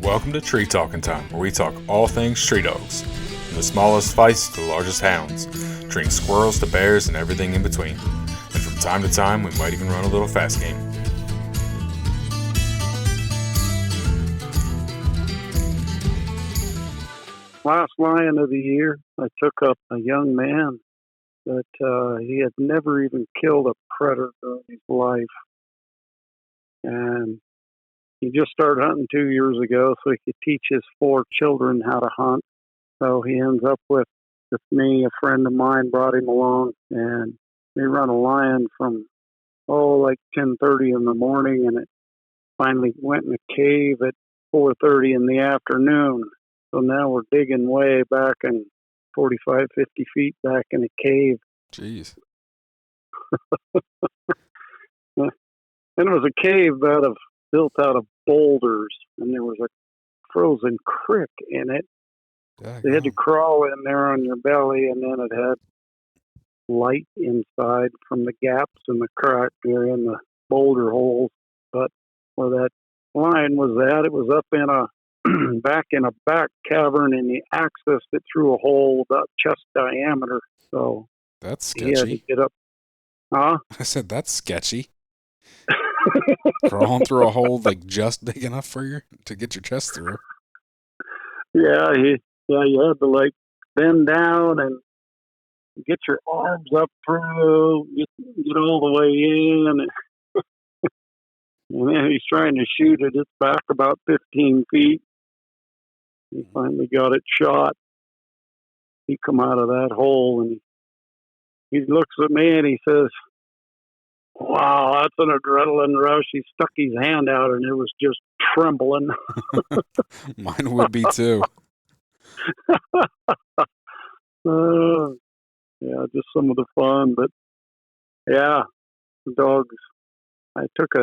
Welcome to Tree Talking Time, where we talk all things tree dogs, from the smallest feists to the largest hounds, treating squirrels to bears and everything in between. And from time to time, we might even run a little fast game. Last lion of the year, I took up a young man that he had never even killed a predator in his life. And he just started hunting 2 years ago so he could teach his 4 children how to hunt. So he ends up with me. A friend of mine brought him along, and we run a lion from, like 10:30 in the morning, and it finally went in a cave at 4:30 in the afternoon. So now we're digging way back and 45, 50 feet back in a cave. Jeez. And it was a cave built out of boulders, and there was a frozen creek in it. They had to crawl in there on your belly, and then it had light inside from the gaps in the crack there in the boulder holes. But where that lion was at, it was up in a back in a back cavern, and he accessed it through a hole about chest diameter. So that's sketchy. He had to get up. Huh? I said that's sketchy. Crawling through a hole like just big enough for you to get your chest through. Yeah, you had to like bend down and get your arms up through, get all the way in. And then he's trying to shoot it. It's back about 15 feet. He finally got it shot. He come out of that hole, and he looks at me and he says, "Wow, that's an adrenaline rush." He stuck his hand out, and it was just trembling. Mine would be too. Yeah, just some of the fun. But yeah, the dogs. I took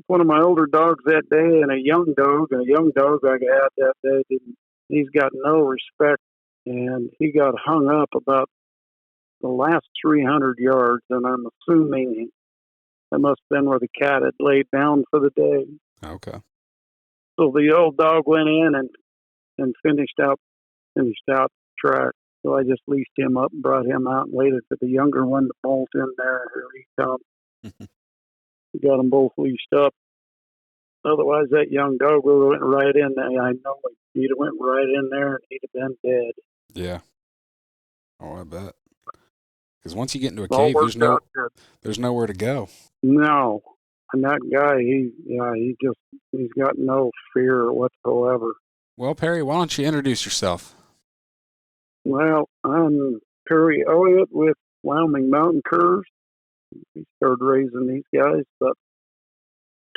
one of my older dogs that day, and a young dog I had that day. He's got no respect, and he got hung up about the last 300 yards, and I'm assuming that must have been where the cat had laid down for the day. Okay. So the old dog went in and finished out the track. So I just leashed him up and brought him out and waited for the younger one to bolt in there. Here he comes. We got them both leashed up. Otherwise, that young dog would have went right in there. I know he'd have went right in there and he'd have been dead. Yeah. Oh, I bet. Because once you get into a cave, there's nowhere to go. No. And that guy, he's got no fear whatsoever. Well, Perry, why don't you introduce yourself? Well, I'm Perry Elliott with Wyoming Mountain Curs. We started raising these guys about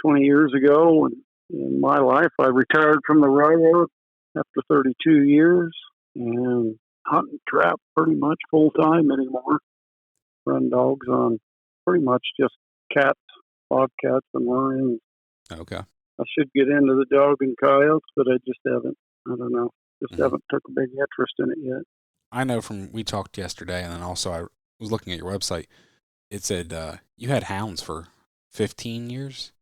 20 years ago. And in my life, I retired from the railroad after 32 years and hunt and trap pretty much full time anymore. Run dogs on pretty much just cats, bobcats, and lions. Okay. I should get into the dog and coyotes, but I just haven't. I don't know. Haven't took a big interest in it yet. I know we talked yesterday, and then also I was looking at your website. It said you had hounds for 15 years?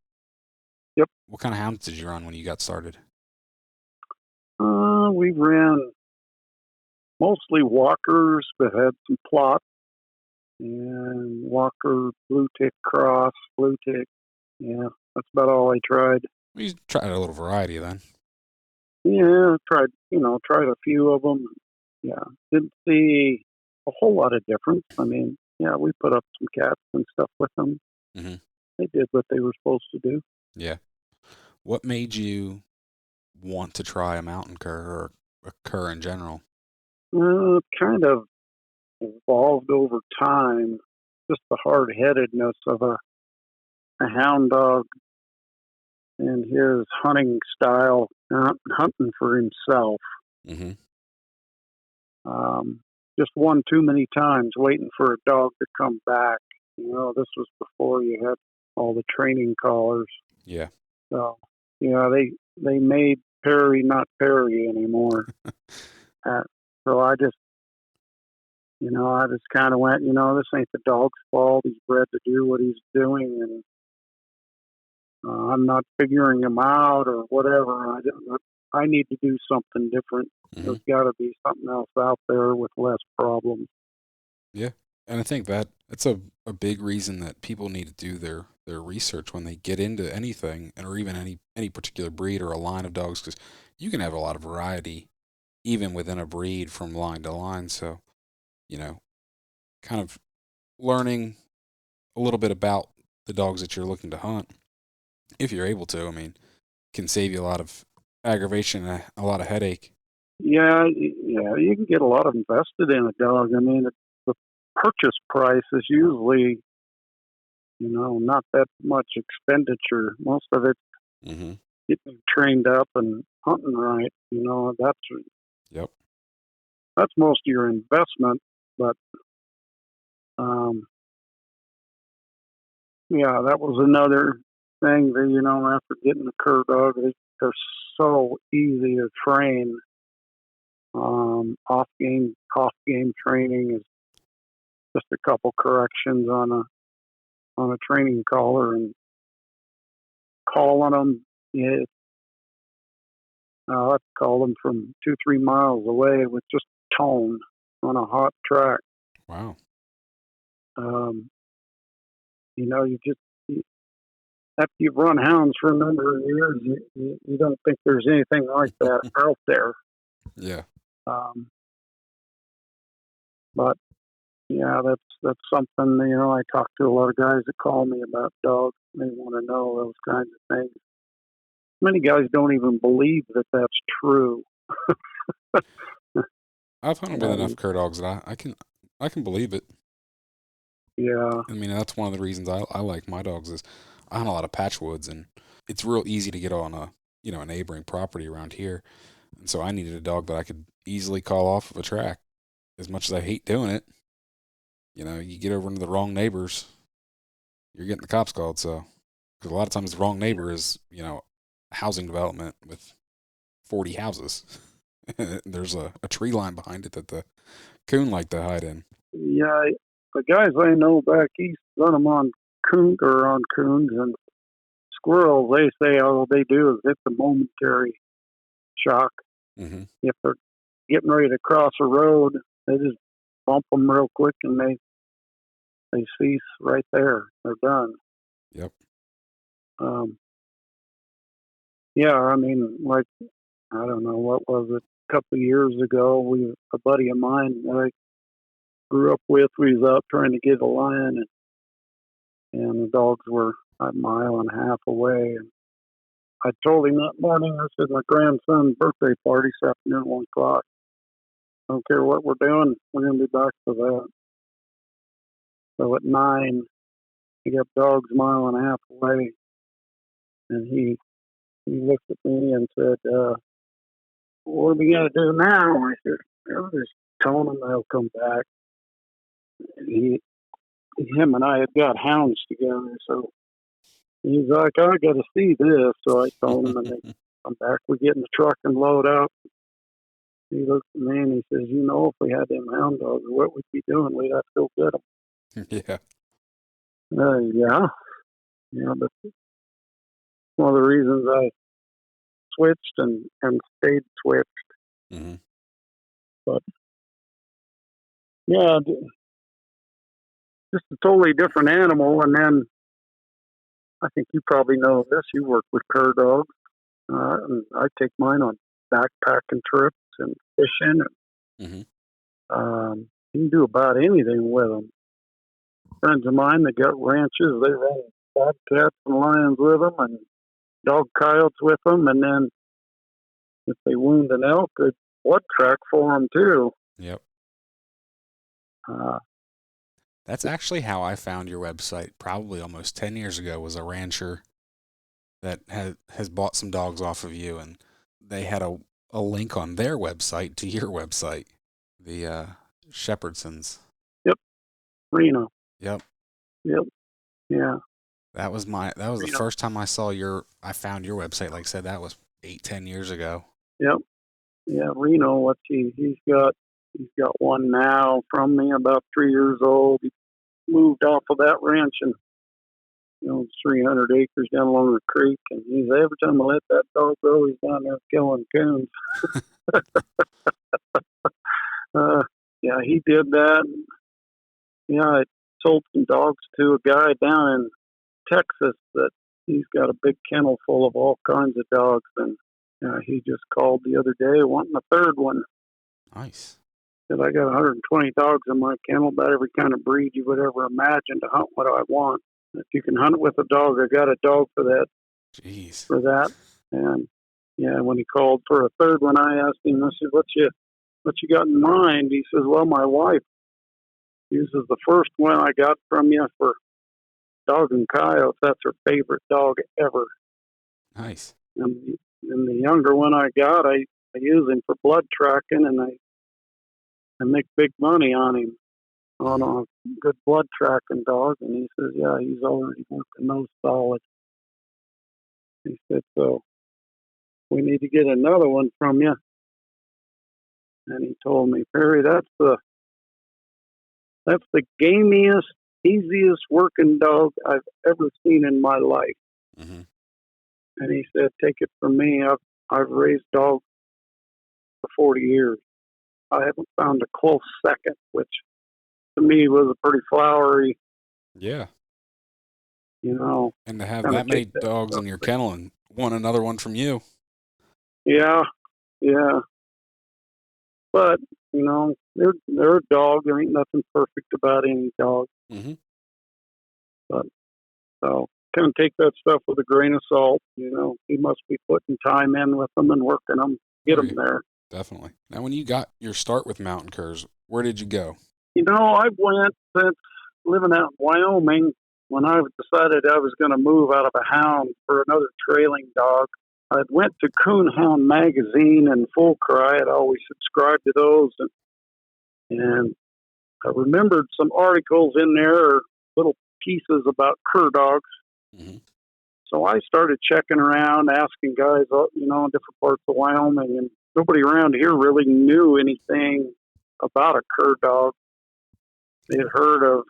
Yep. What kind of hounds did you run when you got started? We ran mostly walkers, but had some plots. And walker, blue tick cross, blue tick. Yeah, that's about all I tried. You tried a little variety then. Yeah, tried a few of them. Yeah, didn't see a whole lot of difference. I mean, yeah, we put up some cats and stuff with them. Mm-hmm. They did what they were supposed to do. Yeah. What made you want to try a mountain cur or a cur in general? Kind of evolved over time. Just the hard-headedness of a hound dog and his hunting style, hunting for himself. Mm-hmm. Just one too many times waiting for a dog to come back. This was before you had all the training collars. Yeah. So, they made Perry not Perry anymore. So I just kind of went, this ain't the dog's fault. He's bred to do what he's doing. And I'm not figuring them out or whatever. I need to do something different. Mm-hmm. There's got to be something else out there with less problems. Yeah, and I think that's a big reason that people need to do their research when they get into anything, or even any particular breed or a line of dogs, because you can have a lot of variety even within a breed from line to line. So, kind of learning a little bit about the dogs that you're looking to hunt, if you're able to, I mean, can save you a lot of aggravation and a lot of headache. Yeah, you can get a lot of invested in a dog. I mean, the purchase price is usually, not that much expenditure. Most of it Mm-hmm. getting trained up and hunting right. Yep. That's most of your investment. But yeah, that was another thing that after getting a cur dog, they're so easy to train. Off game training is just a couple corrections on a training collar and calling them. Yeah, I've called them from 2-3 miles away with just tone on a hot track. Wow. After you've run hounds for a number of years, you don't think there's anything like that out there. Yeah. But yeah, that's something. I talk to a lot of guys that call me about dogs. They want to know those kinds of things. Many guys don't even believe that that's true. I've hunted with enough cur dogs that I can believe it. Yeah. I mean, that's one of the reasons I like my dogs is I hunt a lot of patchwoods, and it's real easy to get on a neighboring property around here. And so I needed a dog that I could easily call off of a track. As much as I hate doing it, you get over into the wrong neighbors, you're getting the cops called. So, because a lot of times the wrong neighbor is, housing development with 40 houses. There's a tree line behind it that the coon like to hide in. Yeah, the guys I know back east run them on coons and squirrels. They say all they do is hit the momentary shock. Mm-hmm. If they're getting ready to cross a road, they just bump them real quick and they cease right there. They're done. Yep. Yeah, I mean, like, I don't know, what was it? A couple of years ago, a buddy of mine that I grew up with, we was out trying to get a lion, and the dogs were a mile and a half away. And I told him that morning, I said, my grandson's birthday party this afternoon at 1 o'clock. I don't care what we're doing, we're going to be back for that. So at 9, I got dogs a mile and a half away, and he looked at me and said, what are we going to do now? I said, I'm just telling them they'll come back. Him and I had got hounds together, so he's like, I got to see this. So I told him, and they come back. We get in the truck and load up. He looked at me and he says, if we had them hound dogs, what we'd be doing? We'd have to go get them. Yeah. Yeah, but one of the reasons I switched and stayed switched. Mm-hmm. But yeah, just a totally different animal. And then I think you probably know this. You work with cur dogs. And I take mine on backpacking trips and fishing. Mm-hmm. You can do about anything with them. Friends of mine that got ranches, they run bobcats and lions with them and dog coyotes with them. And then if they wound an elk, they blood track for them too. Yep. That's actually how I found your website. Probably almost 10 years ago was a rancher that has bought some dogs off of you, and they had a link on their website to your website, the Shepherdsons. Yep. Reno. Yep. Yep. Yeah. That was the first time I found your website. Like I said, that was 8-10 years ago. Yep. Yeah, Reno, he's got one now from me, about 3 years old. He moved off of that ranch and owns 300 acres down along the creek, and he's every time I let that dog go, he's down there killing coons. Yeah, he did that. Yeah, I sold some dogs to a guy down in Texas that he's got a big kennel full of all kinds of dogs, and he just called the other day wanting a third one. Nice. Said, I got 120 dogs in my kennel, about every kind of breed you would ever imagine to hunt what I want. If you can hunt with a dog, I got a dog for that. Jeez. For that, and yeah, when he called for a third one, I asked him, I said, what you got in mind? He says, well, my wife uses the first one I got from you for dog and coyotes. That's her favorite dog ever. Nice. And the younger one I got, I use him for blood tracking, and I make big money on him, on a good blood tracking dog. And he says, yeah, he's already working those solid. He said, so we need to get another one from you. And he told me, Perry, that's the gamiest, easiest working dog I've ever seen in my life. Mm-hmm. And he said, take it from me, I've raised dogs for 40 years. I haven't found a close second, which to me was a pretty flowery. Yeah. And to have that many dogs in your kennel and want another one from you. Yeah. But, they're a dog. There ain't nothing perfect about any dog. Mm-hmm. But, so, kind of take that stuff with a grain of salt. He must be putting time in with them and working them, get them there. Definitely. Now, when you got your start with mountain curs, where did you go? I went since living out in Wyoming. When I decided I was going to move out of a hound for another trailing dog, I went to Coon Hound magazine and Full Cry. I'd always subscribed to those, and I remembered some articles in there, or little pieces about cur dogs. Mm-hmm. So I started checking around, asking guys, in different parts of Wyoming, and nobody around here really knew anything about a cur dog. They had heard of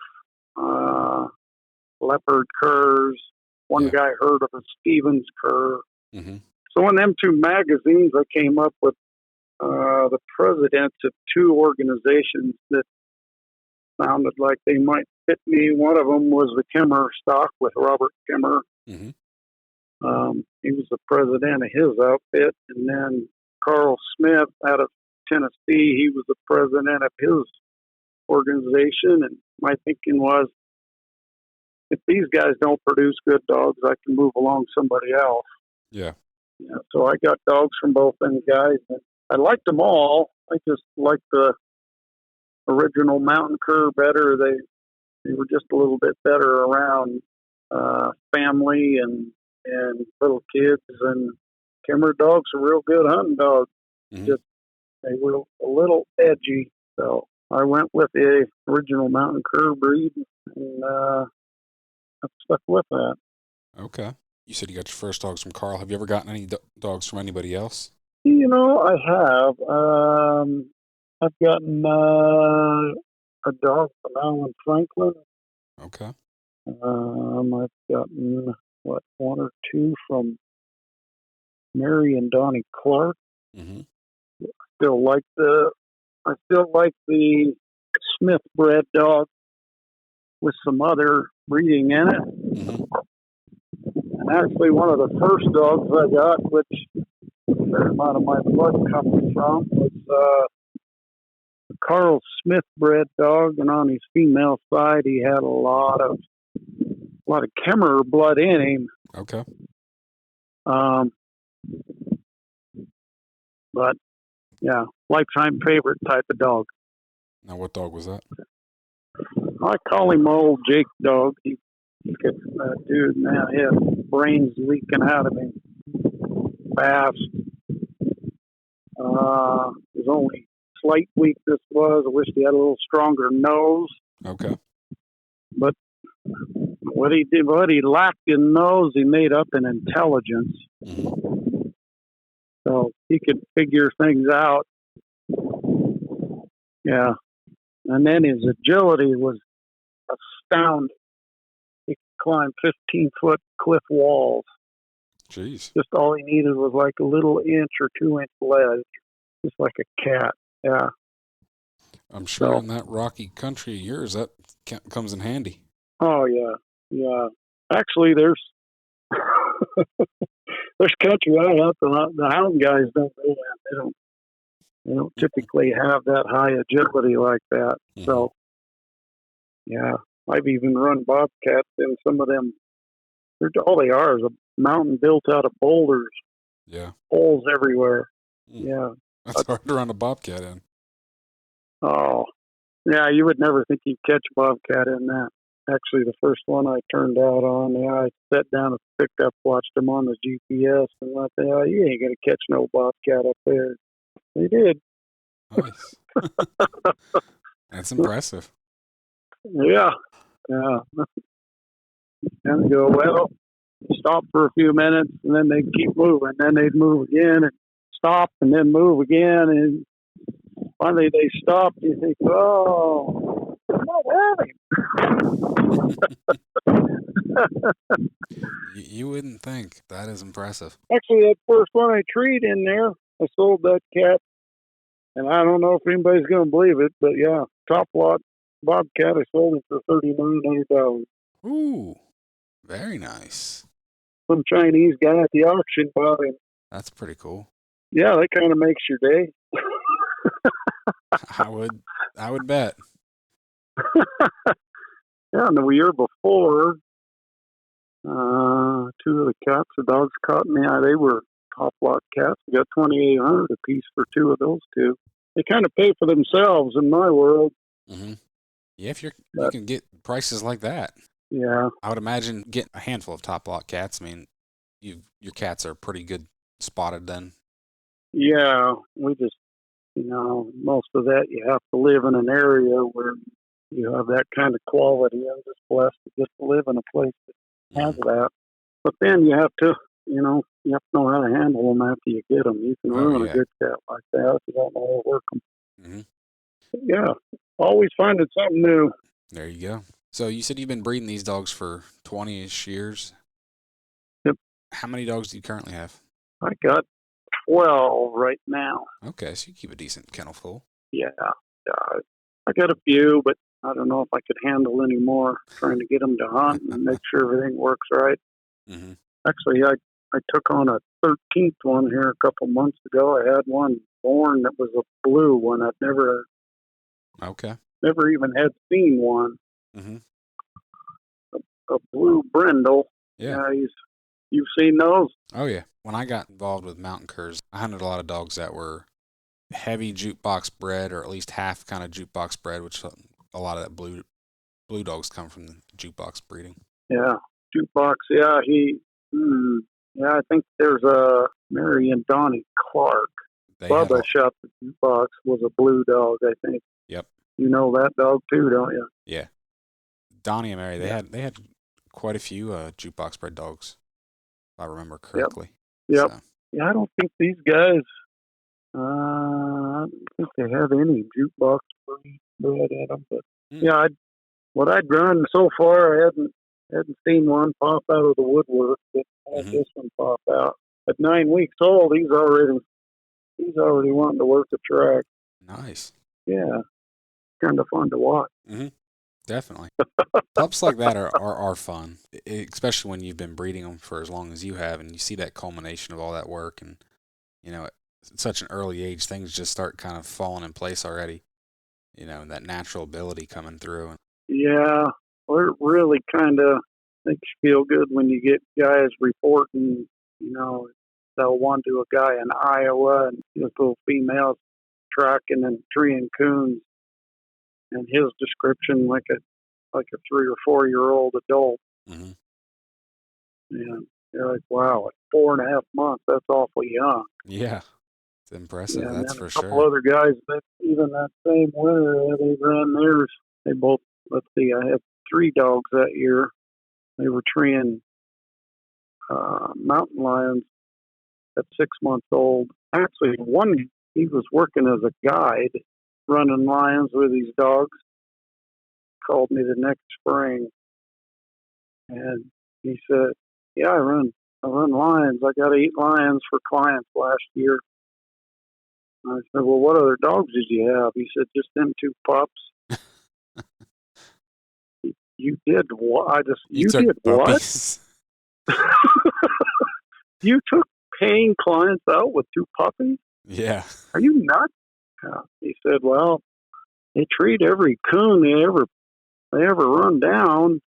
leopard curs. One guy heard of a Stevens cur. Mm-hmm. So in them two magazines, I came up with the presidents of two organizations that sounded like they might fit me. One of them was the Kimmer stock with Robert Kimmer. Mm-hmm. He was the president of his outfit. And then Carl Smith out of Tennessee, he was the president of his organization. And my thinking was, if these guys don't produce good dogs, I can move along somebody else. Yeah. So I got dogs from both them guys. And I liked them all. I just liked the original Mountain Cur better. They were just a little bit better around family and little kids. And Kimmer dogs are real good hunting dogs. Mm-hmm. Just they were a little edgy. So I went with the original Mountain Cur breed, and I've stuck with that. Okay. You said you got your first dogs from Carl. Have you ever gotten any dogs from anybody else? I have. I've gotten a dog from Alan Franklin. Okay. I've gotten, one or two from Mary and Donnie Clark. Mm-hmm. I still like the Smith bred dog with some other breeding in it. Mm-hmm. And actually, one of the first dogs I got, which a fair amount of my blood comes from, was a Carl Smith bred dog, and on his female side, he had a lot of Kimmer blood in him. Okay. But yeah, lifetime favorite type of dog. Now, what dog was that? I call him old Jake dog. He gets dude, man, he has brains leaking out of him fast. It was only slight weak this was. I wish he had a little stronger nose. Okay. But what he lacked in nose, he made up in intelligence. Mm-hmm. So he could figure things out. Yeah. And then his agility was astounding. He could climb 15-foot cliff walls. Jeez. Just all he needed was like a little inch or 2-inch ledge, just like a cat. Yeah. I'm sure in that rocky country of yours, that comes in handy. Oh, yeah. Yeah. Actually, there's country I have. The hound guys don't do that. They don't typically have that high agility like that. Mm-hmm. So, yeah, I've even run bobcats in some of them. All they are is a mountain built out of boulders. Yeah. Holes everywhere. Mm. Yeah. That's hard to run a bobcat in. Oh, yeah, you would never think you'd catch a bobcat in that. Actually, the first one I turned out on, I sat down at the pickup, watched them on the GPS, and I thought, you ain't going to catch no bobcat up there. They did. Nice. That's impressive. Yeah. Yeah. And they go, well, stop for a few minutes, and then they'd keep moving. Then they'd move again and stop and then move again. And finally they stopped. You think, oh, what happened? You wouldn't think. That is impressive. Actually, that first one I treed in there, I sold that cat. And I don't know if anybody's going to believe it, but yeah, top lot bobcat, I sold it for $3,900. Ooh, very nice. Some Chinese guy at the auction bought him. That's pretty cool. Yeah, that kind of makes your day. I would bet. Yeah, and the year before, two of the cats, the dogs caught me. They were top lot cats. We got $2,800 a piece for two of those two. They kind of pay for themselves in my world. Mm-hmm. Yeah, if you can get prices like that. Yeah, I would imagine getting a handful of top lot cats. I mean, your cats are pretty good spotted then. Yeah, we just, most of that you have to live in an area where you have that kind of quality. I'm just blessed to just live in a place that has that. But then you have to, you have to know how to handle them after you get them. You can ruin a good cat like that if you don't know how to work them. Mm-hmm. Yeah, always finding something new. There you go. So you said you've been breeding these dogs for 20-ish years? Yep. How many dogs do you currently have? I got 12 right now. Okay, so you keep a decent kennel full. Yeah. I got a few, but I don't know if I could handle any more, trying to get them to hunt and make sure everything works right. Mm-hmm. Actually, I took on a 13th one here a couple months ago. I had one born that was a blue one. I've never even had seen one. Mm-hmm. A blue brindle. Yeah. You've seen those? Oh, yeah. When I got involved with mountain curs, I hunted a lot of dogs that were heavy jukebox bred, or at least half kind of jukebox bred, which a lot of that blue dogs come from the jukebox breeding. Yeah, jukebox. Yeah, I think there's a Mary and Donnie Clark. Bubba shot the jukebox was a blue dog, I think. Yep. You know that dog too, don't you? Yeah. Donnie and Mary, they had quite a few jukebox bred dogs, if I remember correctly. Yep. So. Yeah, I don't think these guys. I don't think they have any jukebox bred in them, but yeah, what I'd run so far, I hadn't seen one pop out of the woodwork, but I had this one pop out. At 9 weeks old, he's already wanting to work the track. Nice. Yeah, kind of fun to watch. Mm-hmm. Definitely. Pups like that are fun, especially when you've been breeding them for as long as you have, and you see that culmination of all that work, and at such an early age, things just start kind of falling in place already. And that natural ability coming through. Yeah, well, it really kind of makes you feel good when you get guys reporting. They'll want to a guy in Iowa and his little females tracking and treeing coons, and his description like a 3 or 4 year old adult. Mm-hmm. And you're like, wow, at 4.5 months, that's awfully young. Yeah, it's impressive. Yeah, that's for sure. A couple other guys that even that same winter they ran theirs. They both. Let's see, I had 3 dogs that year. They were treeing mountain lions at 6 months old. Actually, one, he was working as a guide, running lions with these dogs. Called me the next spring. And he said, "Yeah, I run lions. I got 8 lions for clients last year." And I said, "Well, what other dogs did you have?" He said, "Just them 2 pups." You did what? You You took did what? puppies? You took paying clients out with 2 puppies? Yeah. Are you nuts? He said, "Well, they treat every coon they ever run down."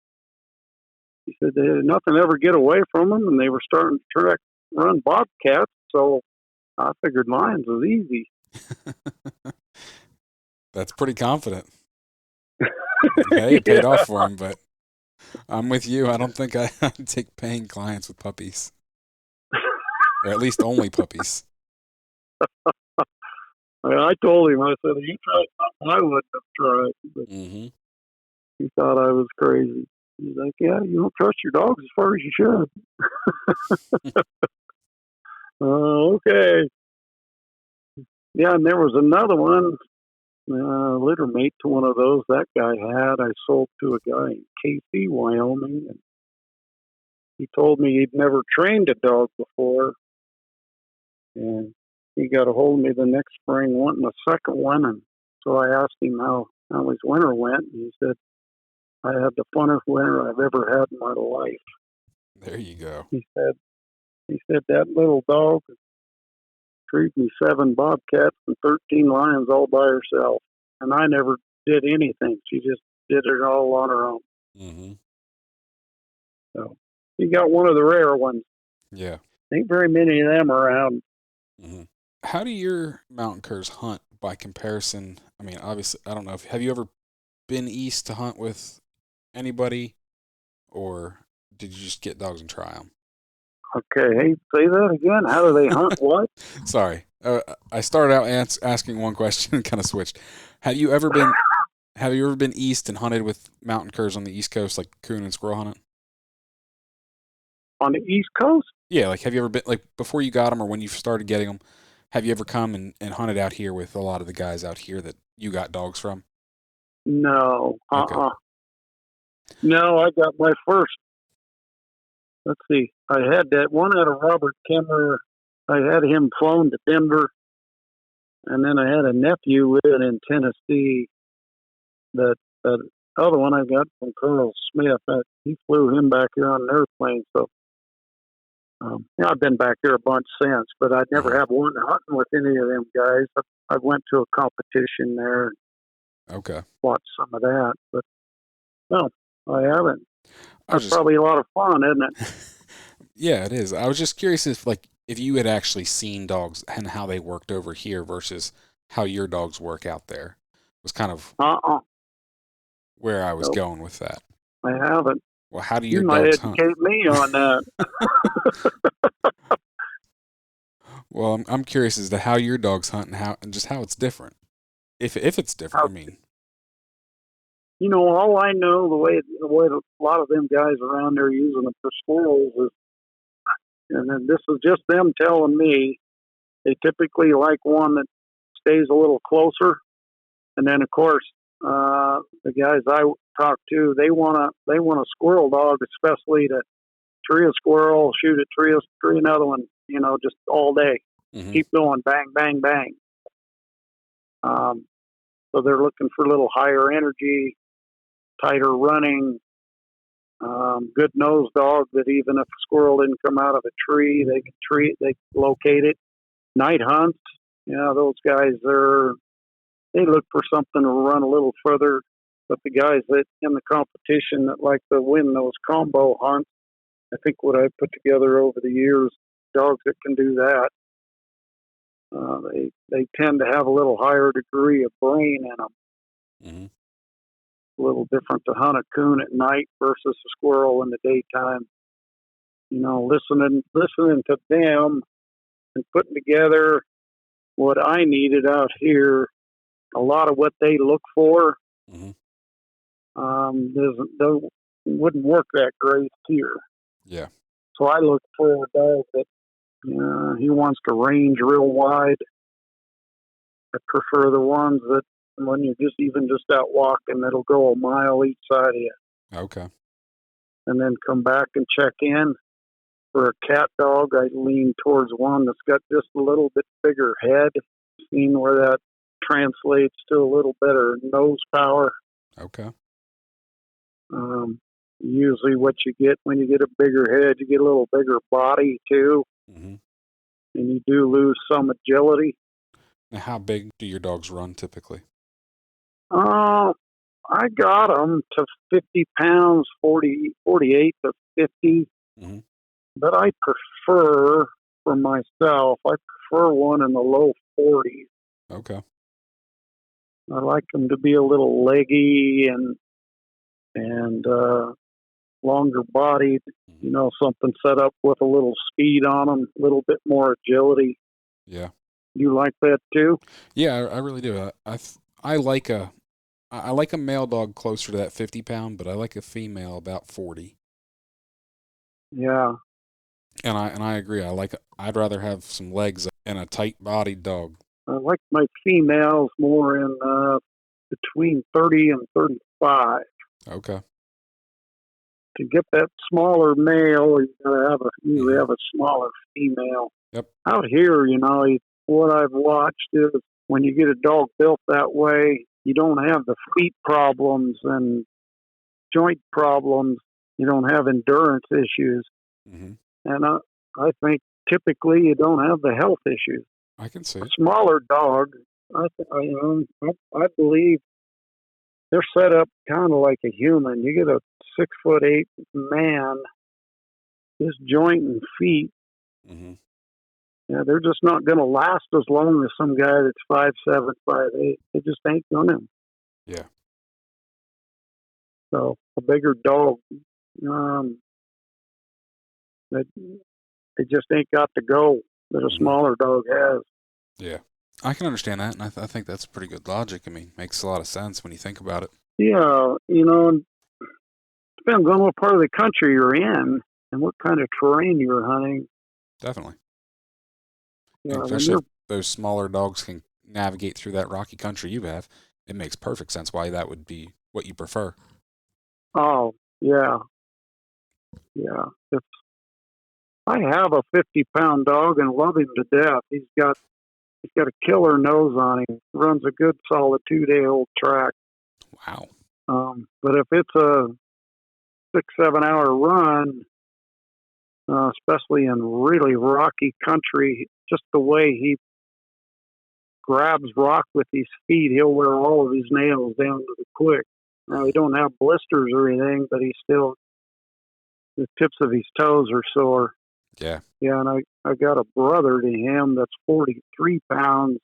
He said nothing ever get away from them, and they were starting to run bobcats. So I figured lions was easy. That's pretty confident. Hey, it paid off for him, but I'm with you. I don't think I'd take paying clients with puppies, or at least only puppies. I told him, I said, "You tried something I wouldn't have tried." But he thought I was crazy. He's like, "Yeah, you don't trust your dogs as far as you should." Okay. Yeah, and there was another one, litter mate to one of those that guy had. I sold to a guy in Casey, Wyoming, and he told me he'd never trained a dog before. And he got a hold of me the next spring wanting a second one. And so I asked him how his winter went. And he said, "I had the funnest winter I've ever had in my life." There you go. He said, "That little dog treated me 7 bobcats and 13 lions all by herself. And I never did anything. She just did it all on her own." So he got one of the rare ones. Yeah. Ain't very many of them around. How do your mountain curs hunt by comparison? I mean, obviously, I don't know. Have you ever been east to hunt with anybody, or did you just get dogs and try them? Okay, hey, say that again. How do they hunt what? Sorry. I started out asking one question and kind of switched. Have you ever been east and hunted with mountain curs on the East Coast, like coon and squirrel hunting? On the East Coast? Yeah, like have you ever been, like before you got them or when you started getting them, have you ever come and hunted out here with a lot of the guys out here that you got dogs from? No. Okay. No, I got my first. Let's see. I had that one out of Robert Kemmer. I had him flown to Denver. And then I had a nephew living in Tennessee. That other one I got from Colonel Smith. He flew him back here on an airplane. So I've been back there a bunch since, but I'd never have one hunting with any of them guys. I went to a competition there. Okay. Watched some of that, but no, I haven't. That's just, probably a lot of fun, isn't it? Yeah, it is. I was just curious if you had actually seen dogs and how they worked over here versus how your dogs work out there. Was kind of where I was going with that. I haven't. Well, how do your you might dogs hunt? educate me on that. Well, I'm curious as to how your dogs hunt and just how it's different. If it's different, I mean. All I know, the way a lot of them guys around there using them for squirrels is, and then this is just them telling me, they typically like one that stays a little closer, and then of course the guys I talk to, they want a squirrel dog, especially to tree a squirrel, shoot a tree another one, just all day, keep going, bang, bang, bang. So they're looking for a little higher energy, tighter running, good nose dog that even if a squirrel didn't come out of a tree, they can locate it. Night hunts, those guys they look for something to run a little further. But the guys that in the competition that like to win those combo hunts, I think what I've put together over the years, dogs that can do that, they tend to have a little higher degree of brain in them. A little different to hunt a coon at night versus a squirrel in the daytime. Listening to them and putting together what I needed out here. A lot of what they look for wouldn't work that great here. Yeah. So I look for a dog that he wants to range real wide. I prefer the ones that when you're just out walking, that'll go a mile each side of you. Okay. and then come back and check in. For a cat dog, I lean towards one that's got just a little bit bigger head, seeing where that translates to a little better nose power. Okay. Usually what you get when you get a bigger head, you get a little bigger body too, Mm-hmm. and you do lose some agility. Now, how big do your dogs run typically? I got them to 50 pounds, 48 to 50. Mm-hmm. But I prefer, for myself, I prefer one in the low 40s. Okay. I like them to be a little leggy and longer bodied. Mm-hmm. You know, something set up with a little speed on them, a little bit more agility. Yeah. You like that too? Yeah, I really do. I like a male dog closer to that 50-pound, but I like a female about 40. Yeah. And I agree. I'd rather have some legs and a tight-bodied dog. I like my females more in between 30 and 35. Okay. To get that smaller male, you gotta usually Mm-hmm. have a smaller female. Yep. Out here, what I've watched is when you get a dog built that way, you don't have the feet problems and joint problems. You don't have endurance issues, Mm-hmm. and I think typically you don't have the health issues. I can see A it. smaller dog, I believe they're set up kind of like a human. You get a 6'8" man, his joint and feet. Mm-hmm. Yeah, they're just not going to last as long as some guy that's 5'7", 5'8". They just ain't going to. Yeah. So a bigger dog, they just ain't got the go that a Mm-hmm. smaller dog has. Yeah. I can understand that, and I think that's pretty good logic. I mean, makes a lot of sense when you think about it. Yeah, depends on what part of the country you're in and what kind of terrain you're hunting. Definitely. Yeah, And when especially you're if those smaller dogs can navigate through that rocky country you have, it makes perfect sense why that would be what you prefer. oh yeah, yeah. I have a 50-pound dog and love him to death. He's got a killer nose on him. Runs a good solid 2-day-old track. Wow. But if it's a 6-7 hour run, especially in really rocky country, just the way he grabs rock with his feet, he'll wear all of his nails down to the quick. Now, he don't have blisters or anything, but the tips of his toes are sore. Yeah. Yeah, and I got a brother to him that's 43 pounds.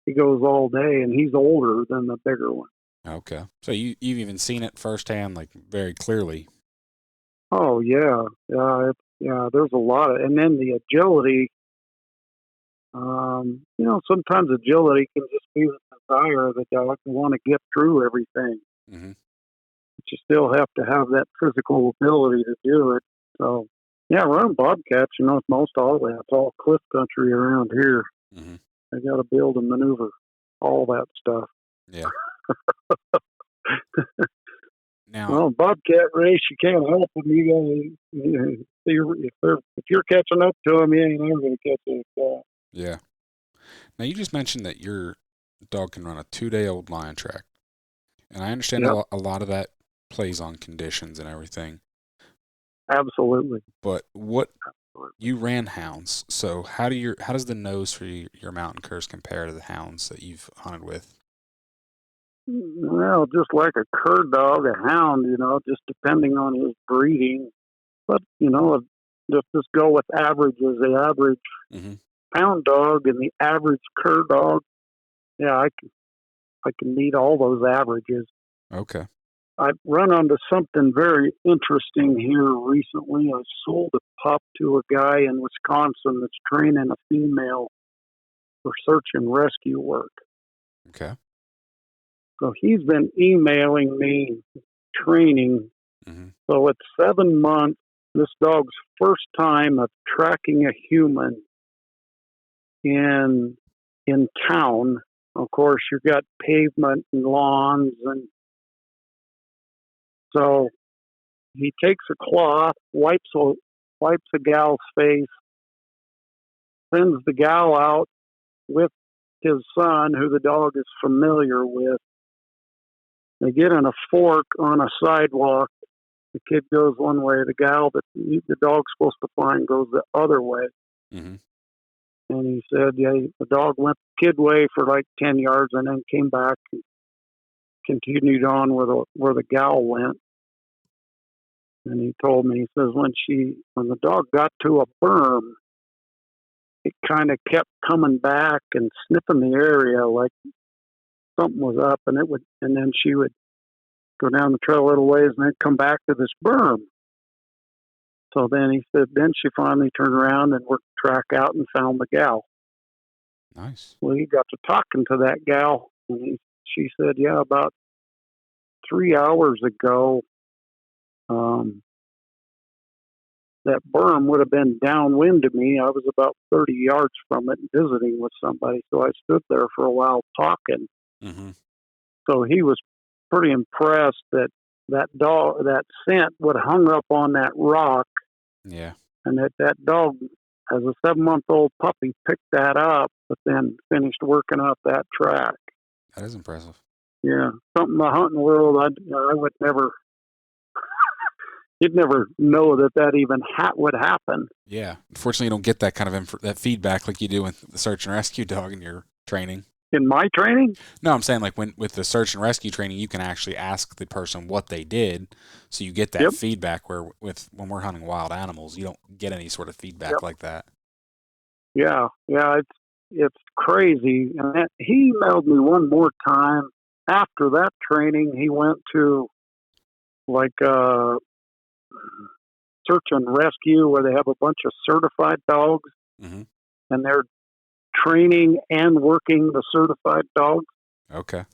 He goes all day, and he's older than the bigger one. Okay. So you've even seen it firsthand, like very clearly. Oh, yeah. There's a lot of, and then the agility. Sometimes agility can just be the desire of the dog to want to get through everything. Mm-hmm. But you still have to have that physical ability to do it. So, yeah, running bobcats, it's most all that. It's all cliff country around here. Mm-hmm. They got to be able to maneuver all that stuff. Yeah. Now, Well, bobcat race, you can't help them. If you're catching up to them, you ain't ever going to catch it. yeah. Now, you just mentioned that your dog can run a 2-day-old lion track. And I understand Yep. a lot of that plays on conditions and everything. Absolutely. But you ran hounds, so how does the nose for your mountain curs compare to the hounds that you've hunted with? Well, just like a cur dog, a hound, just depending on his breeding. But, just go with averages. The average Mm-hmm. pound dog and the average cur dog, yeah, I can meet all those averages. Okay. I've run onto something very interesting here recently. I sold a pup to a guy in Wisconsin that's training a female for search and rescue work. Okay. So he's been emailing me training. Mm-hmm. So at 7 months, this dog's first time of tracking a human in town. Of course, you've got pavement and lawns, and so he takes a cloth, wipes a gal's face, sends the gal out with his son, who the dog is familiar with. They get in a fork on a sidewalk. The kid goes one way. The gal that the dog's supposed to find goes the other way. Mm-hmm. And he said, yeah, the dog went the kid way for like 10 yards and then came back and continued on where the gal went. And he told me, he says, when the dog got to a berm, it kind of kept coming back and sniffing the area like something was up, and then she would go down the trail a little ways and then come back to this berm. So then he said, then she finally turned around and worked the track out and found the gal. Nice. Well, he got to talking to that gal, and she said, yeah, about 3 hours ago, that berm would have been downwind of me. I was about 30 yards from it visiting with somebody, so I stood there for a while talking. Mm-hmm. So he was pretty impressed that dog, that scent would have hung up on that rock. Yeah. And that dog, as a 7-month-old puppy, picked that up, but then finished working up that track. That is impressive. Yeah. Something in the hunting world, I would never, you'd never know that even would happen. Yeah. Unfortunately, you don't get that kind of that feedback like you do with the search and rescue dog in your training. In my training? No, I'm saying like with the search and rescue training, you can actually ask the person what they did, so you get that feedback. Where when we're hunting wild animals, you don't get any sort of feedback like that. Yeah, it's crazy. And he emailed me one more time after that training. He went to like search and rescue where they have a bunch of certified dogs, mm-hmm. and they're training and working the certified dogs. Okay.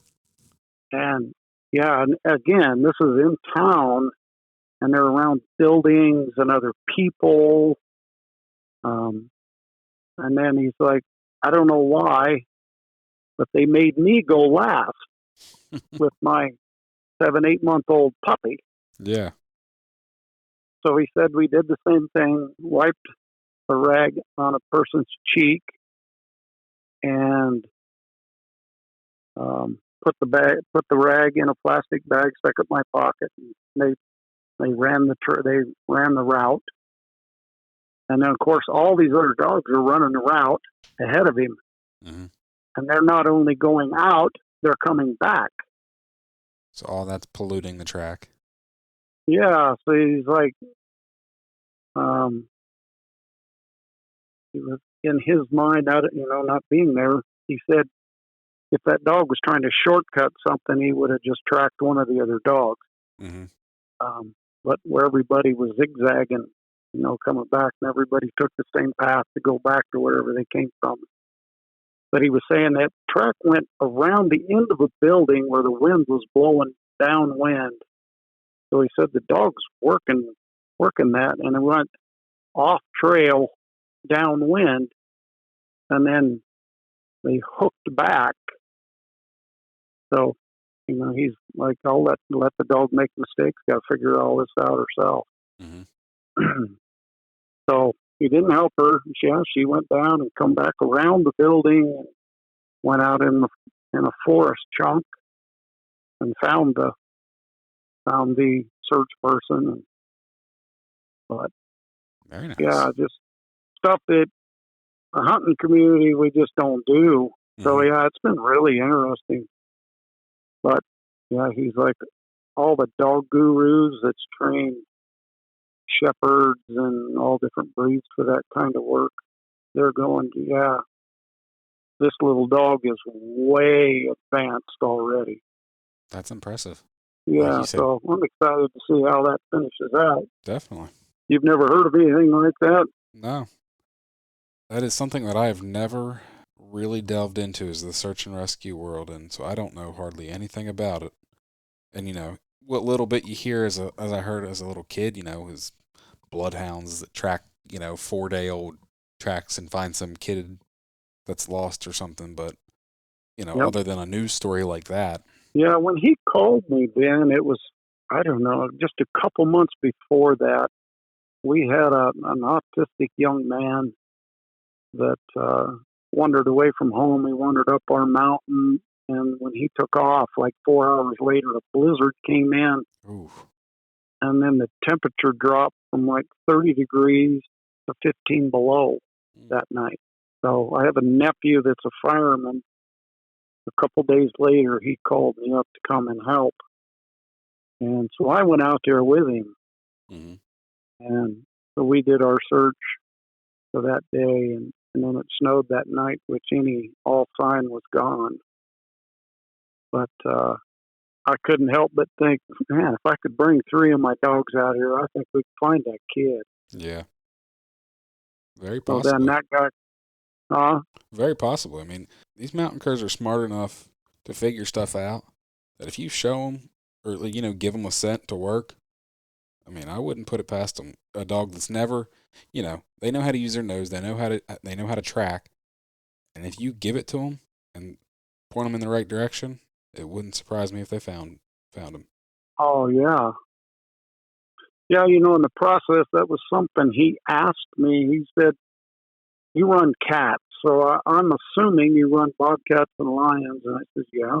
And yeah, and again, this is in town, and they're around buildings and other people. And then he's like, I don't know why, but they made me go last with my 7-8-month-old puppy. Yeah. So he said we did the same thing, wiped a rag on a person's cheek, and put the rag in a plastic bag, stuck it in my pocket. And they ran the route, and then of course all these other dogs are running the route ahead of him, mm-hmm. and they're not only going out, they're coming back. So all that's polluting the track. Yeah, so he's like, he was in his mind, not being there. He said if that dog was trying to shortcut something, he would have just tracked one of the other dogs. Mm-hmm. But where everybody was zigzagging, coming back, and everybody took the same path to go back to wherever they came from. But he was saying that track went around the end of a building where the wind was blowing downwind. So he said the dog's working that, and it went off trail downwind, and then they hooked back. So, he's like, I'll let the dog make mistakes. Got to figure all this out herself. Mm-hmm. So he didn't help her. She went down and come back around the building, and went out in a forest chunk, and found the search person. But very nice. Yeah, just stuff that the hunting community we just don't do. Mm-hmm. So yeah, it's been really interesting. But yeah, he's like all the dog gurus that's trained shepherds and all different breeds for that kind of work. They're going, yeah, this little dog is way advanced already. That's impressive. Yeah, like so I'm excited to see how that finishes out. Definitely. You've never heard of anything like that? No. That is something that I have never really delved into, is the search and rescue world, and so I don't know hardly anything about it. And what little bit you hear as I heard as a little kid, is bloodhounds that track 4-day-old tracks and find some kid that's lost or something. But other than a news story like that. Yeah, when he called me, Ben, it was I don't know, just a couple months before that, we had an autistic young man that wandered away from home. He wandered up our mountain, and when he took off, like 4 hours later, a blizzard came in, Oof. and then the temperature dropped from like 30 degrees to 15 below that night. So I have a nephew that's a fireman. A couple days later, he called me up to come and help. And so I went out there with him. Mm-hmm. And so we did our search for that day. And then it snowed that night, which all sign was gone. But I couldn't help but think, man, if I could bring 3 of my dogs out here, I think we could find that kid. Yeah. Very So possible. then that guy, Very possible. I mean, these mountain curs are smart enough to figure stuff out that if you show them or, give them a scent to work, I mean, I wouldn't put it past them. A dog that's never, they know how to use their nose. They know how to track. And if you give it to them and point them in the right direction, it wouldn't surprise me if they found them. oh, yeah. Yeah, in the process, that was something he asked me. He said, you run cats, so I'm assuming you run bobcats and lions. And I said, yeah.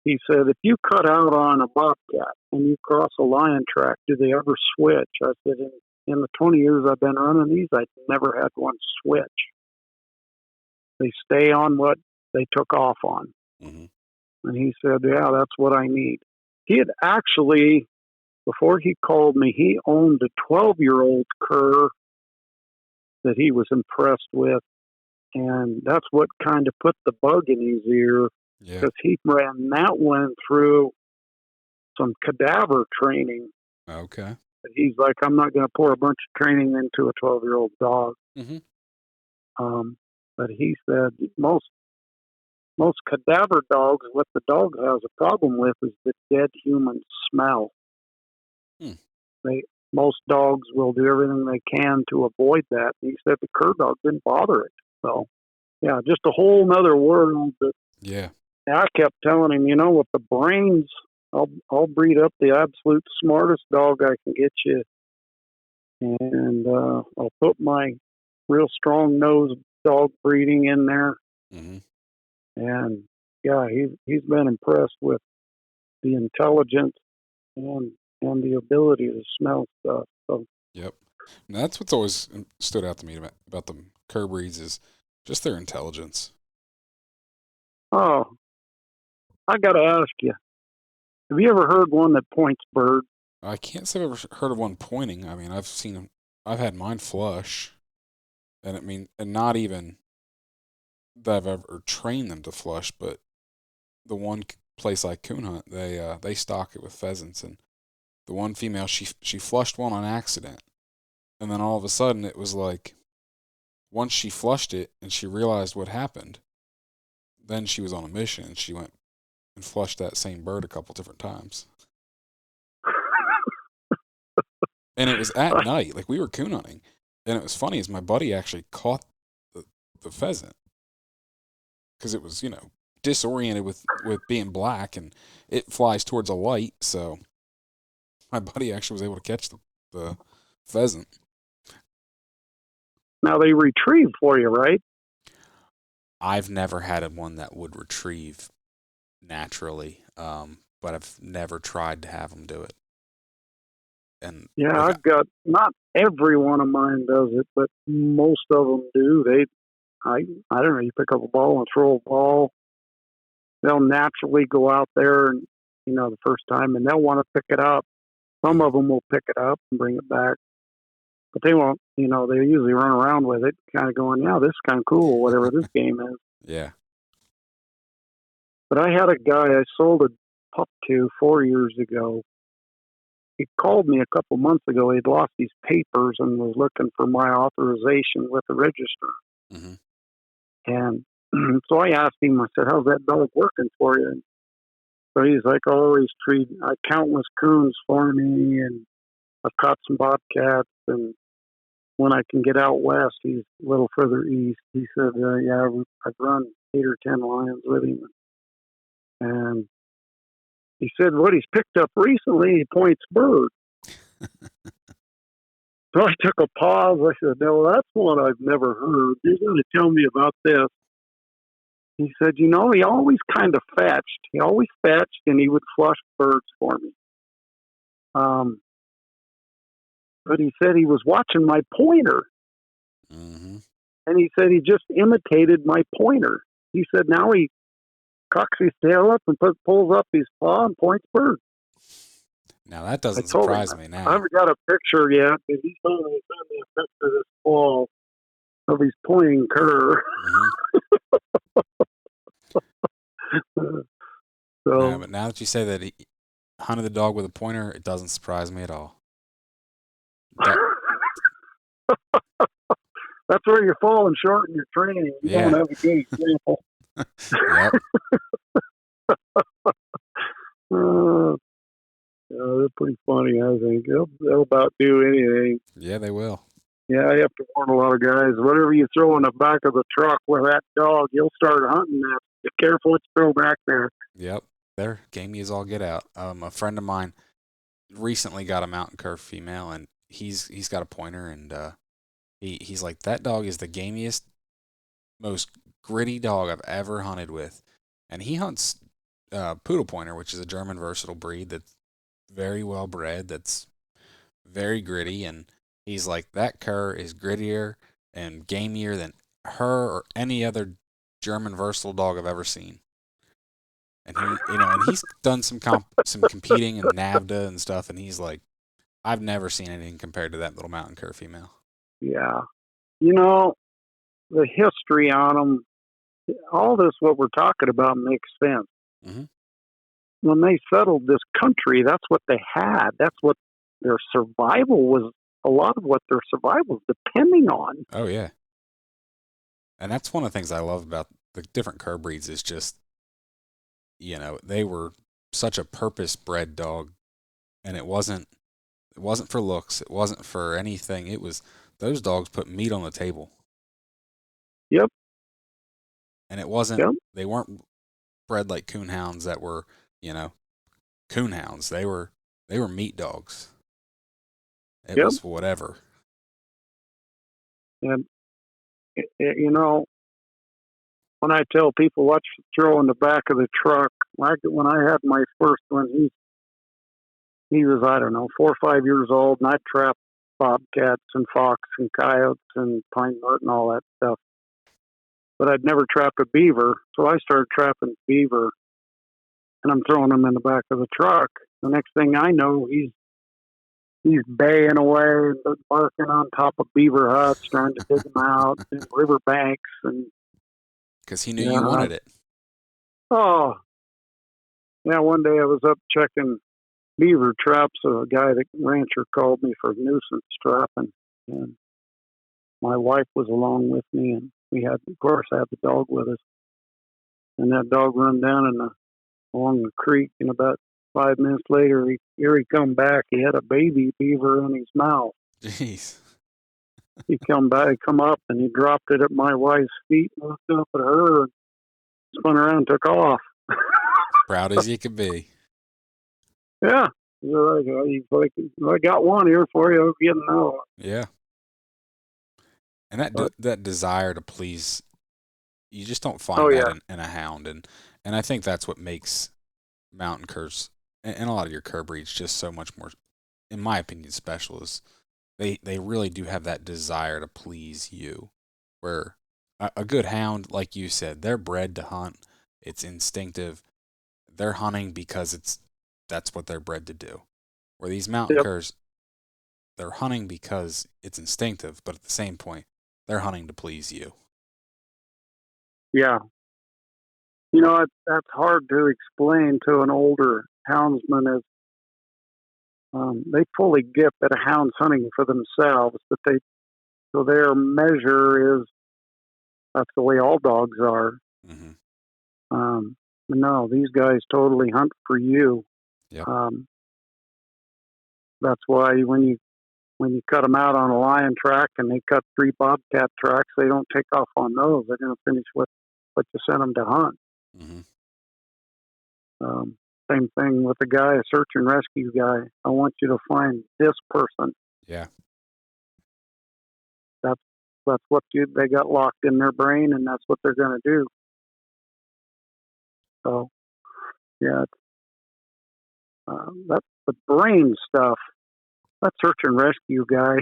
He said, if you cut out on a bobcat and you cross a lion track, do they ever switch? I said, in the 20 years I've been running these, I've never had one switch. They stay on what they took off on. Mm-hmm. And he said, yeah, that's what I need. He had actually, before he called me, he owned a 12-year-old cur that he was impressed with. And that's what kind of put the bug in his ear, because he ran that one through some cadaver training. Okay. He's like, I'm not going to pour a bunch of training into a 12-year-old dog. Mm-hmm. But he said most cadaver dogs, what the dog has a problem with is the dead human smell. Most dogs will do everything they can to avoid that. He said the cur dog didn't bother it. So, yeah, just a whole nother world. I kept telling him, with the brains, I'll breed up the absolute smartest dog I can get you, and I'll put my real strong nosed dog breeding in there. Mm-hmm. And yeah, he's been impressed with the intelligence and the ability to smell stuff. So. Yep. And that's what's always stood out to me about the cur breeds is just their intelligence. Oh, I got to ask you, have you ever heard one that points bird? I can't say I've ever heard of one pointing. I mean, I've had mine flush, and not even that I've ever trained them to flush, but the one place I coon hunt, they stock it with pheasants, and the one female, she flushed one on accident, and then all of a sudden it was like, once she flushed it and she realized what happened, then she was on a mission, and she went and flushed that same bird a couple different times. And it was at night, like we were coon hunting, and it was funny is my buddy actually caught the pheasant because it was disoriented with being black, and it flies towards a light, so my buddy actually was able to catch the pheasant. Now they retrieve for you, right? I've never had one that would retrieve naturally, but I've never tried to have them do it. And yeah, I've got, not every one of mine does it, but most of them do. I don't know, you pick up a ball and throw a ball, they'll naturally go out there and, the first time, and they'll want to pick it up. Some of them will pick it up and bring it back, but they won't, they usually run around with it, kind of going, yeah, this is kind of cool, whatever this game is. Yeah. But I had a guy I sold a pup to 4 years ago. He called me a couple months ago. He'd lost his papers and was looking for my authorization with the register. Mm-hmm. And so I asked him, I said, how's that dog working for you? And so he's like, I countless coons for me, and I've caught some bobcats, and when I can get out west, he's a little further east. He said, yeah, I've run 8 or 10 lions with him. And he said, what he's picked up recently, he points birds. So I took a pause. I said, no, that's one I've never heard. You're going to tell me about this. He said, he always kind of fetched. He always fetched, and he would flush birds for me. But he said he was watching my pointer. Mm-hmm. And he said he just imitated my pointer. He said now he cocks his tail up and pulls up his paw and points birds. Now that doesn't surprise me now. I haven't got a picture yet, but he's going to send me a picture this fall of his pointing cur. Mm-hmm. So, yeah, but now that you say that he hunted the dog with a pointer, it doesn't surprise me at all. That's where you're falling short in your training. You don't have a good example. Yep. They're pretty funny, I think. They'll about do anything. Yeah, they will. Yeah, I have to warn a lot of guys. Whatever you throw in the back of the truck with that dog, you'll start hunting that. Be careful what you throw back there. Yep. They're gamey as all get out. A friend of mine recently got a mountain cur female, and he's got a pointer, and he's like, that dog is the gamiest, most gritty dog I've ever hunted with. And he hunts poodle pointer, which is a German versatile breed that's very well bred, that's very gritty, and he's like, that cur is grittier and gamier than her or any other German versatile dog I've ever seen. And he's done some competing in NAVDA and stuff, and he's like, I've never seen anything compared to that little mountain cur female. Yeah. The history on them, all this, what we're talking about, makes sense. Mm-hmm. When they settled this country, that's what they had. That's what their survival was. A lot of what their survival was depending on. Oh, yeah. And that's one of the things I love about the different cur breeds is just, they were such a purpose-bred dog, and it wasn't for looks. It wasn't for anything. It was, those dogs put meat on the table. Yep. And it wasn't, they weren't bred like coon hounds that were, coon hounds. They were meat dogs. It was whatever. And, when I tell people what you throw in the back of the truck, like when I had my first one, he was, 4 or 5 years old, and I trapped bobcats and fox and coyotes and pine marten and all that stuff. But I'd never trapped a beaver, so I started trapping beaver, and I'm throwing them in the back of the truck. The next thing I know, he's baying away, barking on top of beaver huts, trying to dig them out, and river banks, and because he knew you wanted it. Oh, yeah. One day I was up checking beaver traps. A guy, the rancher, called me for nuisance trapping, and my wife was along with me, and we had, of course, had the dog with us. And that dog run down along the creek, and about 5 minutes later, he come back. He had a baby beaver in his mouth. Jeez. He come up, and he dropped it at my wife's feet, and looked up at her, and spun around and took off. Proud as you could be. Yeah. He's like, I got one here for you. I'll get another one. Yeah. And that desire to please, you just don't find that in a hound. And I think that's what makes mountain curs and a lot of your cur breeds just so much more, in my opinion, special, is they really do have that desire to please you. Where a good hound, like you said, they're bred to hunt. It's instinctive. They're hunting because that's what they're bred to do. Where these mountain curs, they're hunting because it's instinctive, but at the same point, they're hunting to please you. Yeah. That's hard to explain to an older houndsman. Is they fully get that a hound's hunting for themselves, but so their measure is, that's the way all dogs are. Mm-hmm. No, these guys totally hunt for you. Yep. That's why when you cut them out on a lion track and they cut 3 bobcat tracks, they don't take off on those. They're going to finish what you sent them to hunt. Mm-hmm. Same thing with the guy, a search and rescue guy. I want you to find this person. Yeah. That's what they got locked in their brain, and that's what they're going to do. So, yeah, that's the brain stuff. That search and rescue guy.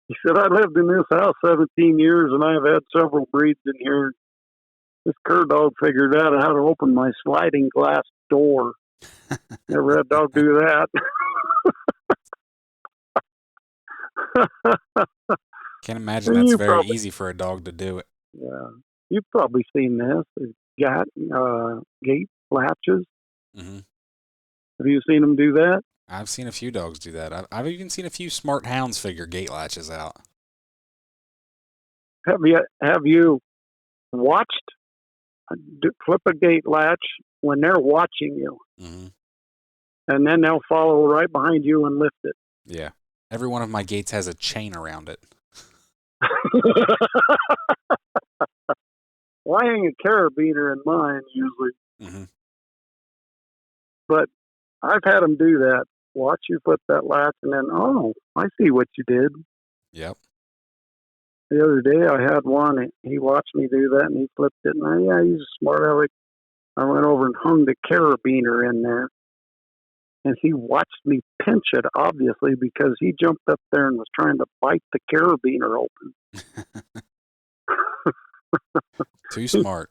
He said, I lived in this house 17 years, and I have had several breeds in here. This cur dog figured out how to open my sliding glass door. Never had a dog do that. Can't imagine that's very easy for a dog to do it. Yeah. You've probably seen this. Gate latches. Mm-hmm. Have you seen them do that? I've seen a few dogs do that. I've even seen a few smart hounds figure gate latches out. Have you watched flip a gate latch when they're watching you? Mm-hmm. And then they'll follow right behind you and lift it. Yeah. Every one of my gates has a chain around it. Well, I hang a carabiner in mine usually. Mm-hmm. But I've had them do that. Watch you flip that latch and then, oh, I see what you did. Yep. The other day I had one, he watched me do that and he flipped it. And he's a smart aleck. I went over and hung the carabiner in there. And he watched me pinch it, obviously, because he jumped up there and was trying to bite the carabiner open. Too smart.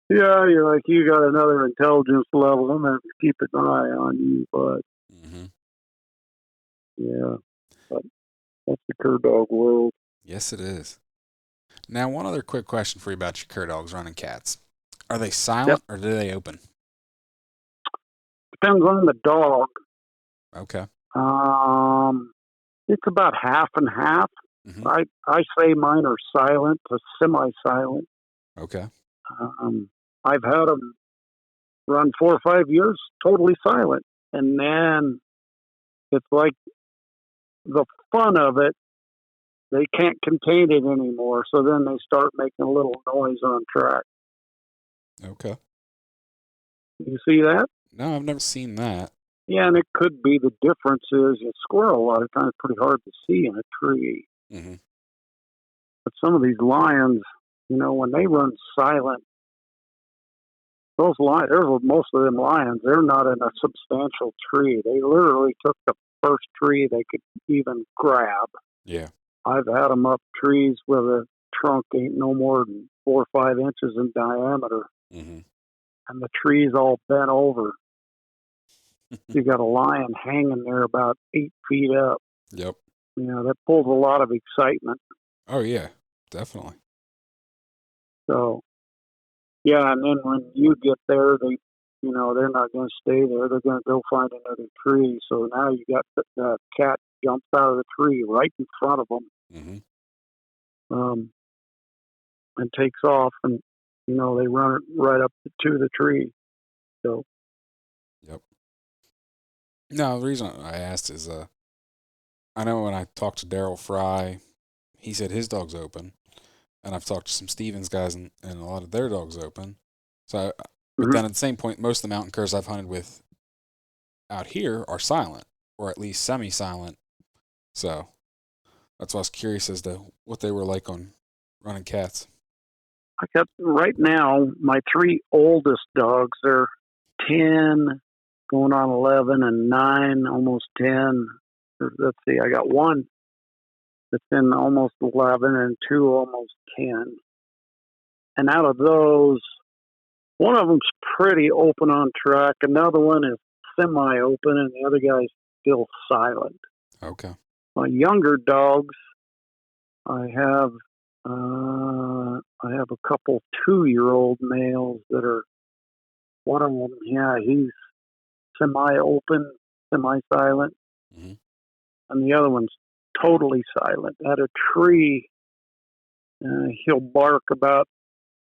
Yeah, you're like, you got another intelligence level. I'm going to have to keep an eye on you, but mm-hmm. Yeah, but that's the cur dog world. Yes, it is. Now, one other quick question for you about your cur dogs running cats. Are they silent or do they open? Depends on the dog. Okay. It's about half and half. Mm-hmm. I say mine are silent to semi-silent. Okay. I've had them run 4 or 5 years totally silent, and then it's like the fun of it. They can't contain it anymore, so then they start making a little noise on track. Okay. You see that? No, I've never seen that. Yeah, and it could be the difference is a squirrel a lot of times pretty hard to see in a tree. Mm-hmm. But some of these lions, when they run silent, those lions, most of them lions, they're not in a substantial tree. They literally took the first tree they could even grab. Yeah. I've had them up trees where the trunk ain't no more than 4 or 5 inches in diameter. Mm-hmm. And the tree's all bent over. You got a lion hanging there about 8 feet up. Yep. That pulls a lot of excitement. Oh, yeah, definitely. So, yeah, and then when you get there, they're not going to stay there. They're going to go find another tree. So now you got the cat jumps out of the tree right in front of them, mm-hmm. And takes off, and they run right up to the tree. So, yep. No, the reason I asked is, I know when I talked to Daryl Fry, he said his dog's open, and I've talked to some Stevens guys, and a lot of their dogs open. So, but then at the same point, most of the mountain curs I've hunted with out here are silent, or at least semi-silent. So that's why I was curious as to what they were like on running cats. I got right now my 3 oldest dogs. They're 10, going on 11, and 9, almost 10. Let's see, I got one that's been almost 11 and 2 almost 10. And out of those, one of them's pretty open on track. Another one is semi-open, and the other guy's still silent. Okay. My younger dogs, I have a couple 2-year-old males that are, one of them, he's semi-open, semi-silent, mm-hmm. and the other one's totally silent. At a tree, he'll bark about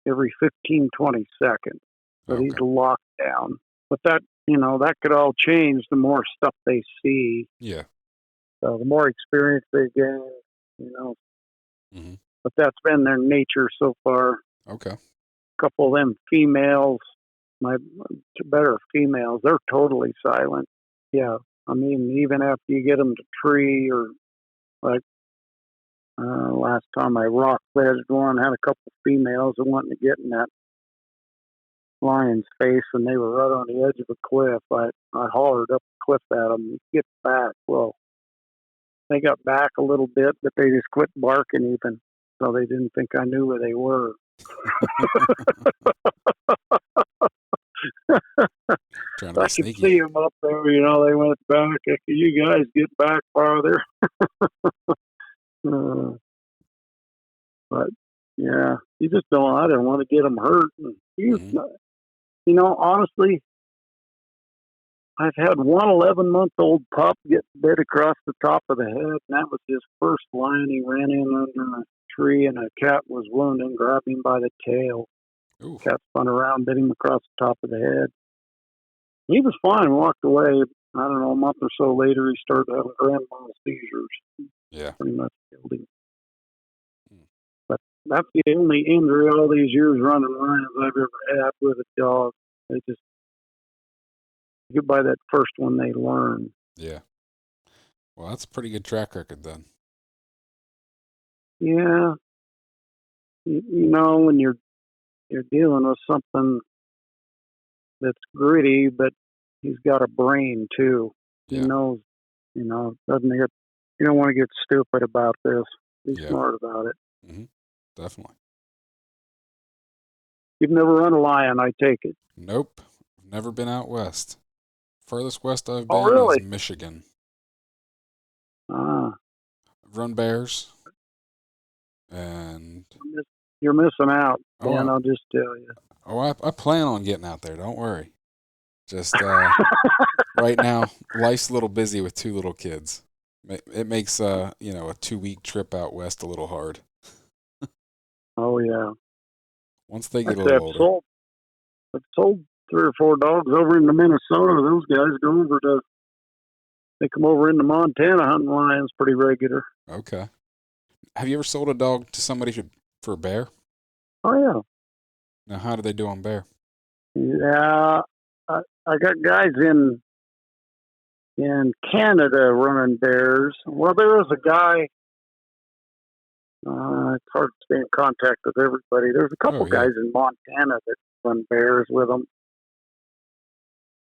every 15, 20 seconds, but he's locked down. But that could all change the more stuff they see. Yeah. So the more experience they gain, mm-hmm. But that's been their nature so far. Okay. A couple of them females, my better females, they're totally silent. Yeah. I mean, even after you get them to tree or like last time I rock bedded one, had a couple females that wanted to get in that lion's face, and they were right on the edge of a cliff. I hollered up the cliff at them, get back. Well, they got back a little bit, but they just quit barking even, so they didn't think I knew where they were. Trying to be I could sneaky. see them up there, they went back. You guys get back farther. But yeah, you just don't. I didn't want to get them hurt. Honestly, I've had one 11-month-old pup get bit across the top of the head, and that was his first lion. He ran in under a tree, and a cat was wounded and grabbed him by the tail. Ooh. Cat spun around, bit him across the top of the head. He was fine, walked away. I don't know, a month or so later, he started having grand mal seizures. Yeah. Pretty much killed him. But that's the only injury all these years running lions I've ever had with a dog. They just get by that first one they learn. Yeah. Well, that's a pretty good track record then. Yeah. When you're dealing with something that's gritty, but he's got a brain too. Yeah. He knows, doesn't get. You don't want to get stupid about this. Be smart about it. Mm-hmm. Definitely. You've never run a lion, I take it. Nope. I've never been out west. Furthest west I've been is Michigan. Ah. I've run bears. And you're missing out, Dan, I'll just tell you. Oh, I plan on getting out there. Don't worry. Just right now, life's a little busy with 2 little kids. It makes a 2-week trip out west a little hard. Oh yeah. Once they get a little older. I've sold 3 or 4 dogs over into Minnesota. Those guys they come over into Montana hunting lions pretty regular. Okay. Have you ever sold a dog to somebody for a bear? Oh yeah. Now, how do they do on bear? Yeah, I got guys in Canada running bears. Well, there was a guy. It's hard to stay in contact with everybody. There's a couple guys in Montana that run bears with them.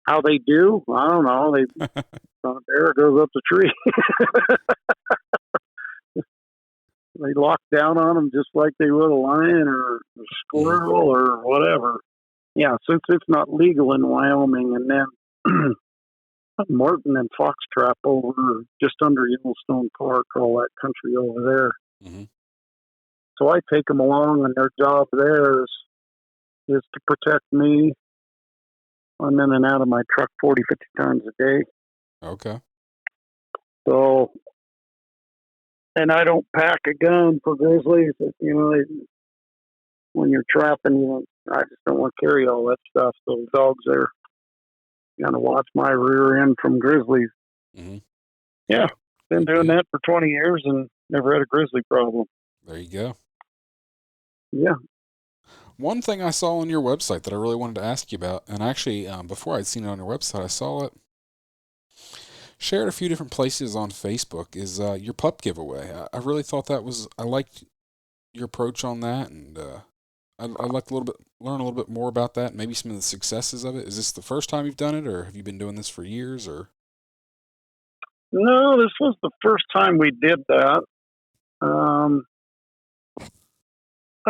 How they do, I don't know. They on a bear goes up the tree. They lock down on them just like they would a lion or a squirrel or whatever. Yeah, since it's not legal in Wyoming, and then Martin and fox trap over just under Yellowstone Park, all that country over there. Mm-hmm. So I take them along, and their job there is to protect me. I'm in and out of my truck 40, 50 times a day. Okay. So, and I don't pack a gun for grizzlies. When you're trapping, I just don't want to carry all that stuff. So the dogs there kind of watch my rear end from grizzlies. Mm-hmm. Yeah, been doing that for 20 years and never had a grizzly problem. There you go. Yeah. One thing I saw on your website that I really wanted to ask you about, and actually before I'd seen it on your website, I saw it shared a few different places on Facebook, is your pup giveaway. I really thought I liked your approach on that, and I'd like to learn a little bit more about that, maybe some of the successes of it. Is this the first time you've done it, or have you been doing this for years? Or no, this was the first time we did that.